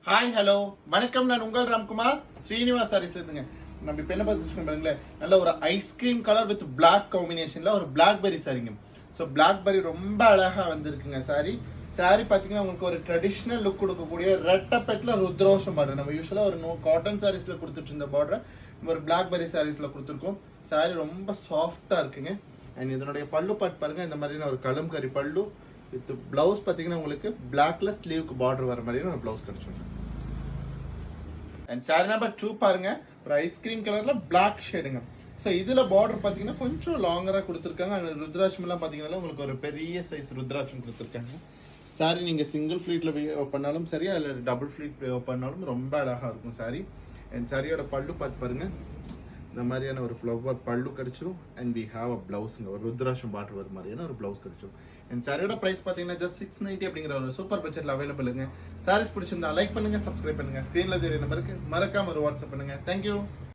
Hi hello வணக்கம். நான் உங்கள் ராம்குமார் ஸ்ரீனிவாஸ் சாரீஸ்ல இருந்துங்க. நம்ம இப்போ என்ன பார்த்துட்டு பாருங்களேன், நல்ல ஒரு ஐஸ்கிரீம் கலர் வித் பிளாக் காம்பினேஷன்ல ஒரு பிளாக்பெரி சாரிங்க. ஸோ பிளாக்பெரி ரொம்ப அழகா வந்திருக்குங்க சாரி. சாரி பார்த்தீங்கன்னா உங்களுக்கு ஒரு ட்ரெடிஷ்னல் லுக் கொடுக்கக்கூடிய ரெட்டப்பெட்ல ருத்ரோஷம் பார்டர். நம்ம யூஸ்வலாக ஒரு காட்டன் சாரீஸ்ல கொடுத்துட்டு இருந்த பார்டர் ஒரு பிளாக்பெரி சாரீஸ்ல கொடுத்துருக்கோம். சாரி ரொம்ப சாஃப்டா இருக்குங்க. அண்ட் இதனுடைய பல்லு பாட் பாருங்க, இந்த மாதிரியான ஒரு கலம்கரி பல்லு வித் பிளவுஸ் பார்த்தீங்கன்னா உங்களுக்கு பிளாக்ல ஸ்லீவ்க்கு பார்டர் வர மாதிரியான ஒரு பிளவுஸ் கிடைச்சிடும். அண்ட் சாரி நம்பர் 2 பாருங்க, ஒரு ஐஸ்கிரீம் கலர்ல பிளாக் ஷேடுங்க. ஸோ இதுல பார்டர் பாத்தீங்கன்னா கொஞ்சம் லாங்கரா கொடுத்துருக்காங்க. அந்த ருத்ராட்சம் எல்லாம் பாத்தீங்கன்னா உங்களுக்கு ஒரு பெரிய சைஸ் ருத்ராட்சம் கொடுத்துருக்காங்க. சாரி நீங்க சிங்கிள் ஃபிளீட்ல பண்ணாலும் சரி, அல்ல டபுள் ஃபிளீட் பண்ணாலும் ரொம்ப அழகா இருக்கும் சாரி. அண்ட் சாரியோட பல்லு பார்த்து பாருங்க, இந்த மாதிரியான ஒரு ஃப்ளவர் பல்லு கிடைச்சிரும். அண்ட் வி ஹாவ் அ பிளவுஸ்ங்க, ஒரு ருத்ராட்சம் பார்டர் வர மாதிரியான ஒரு பிளவுஸ் கிடைச்சிரும். அண்ட் சாரியோட பிரைஸ் பாத்தீங்கன்னா ஜஸ்ட் 690 அப்படிங்கிற ஒரு சூப்பர் பட்ஜெட்ல அவைலபிளுங்க. சாரீஸ் பிடிச்சிருந்தா லைக் பண்ணுங்க, சப்ஸ்கிரைப் பண்ணுங்க. ஸ்கிரீன்ல தெரிய நம்பருக்கு மறக்காம ஒரு வாட்ஸ்அப் பண்ணுங்க. தேங்க்யூ.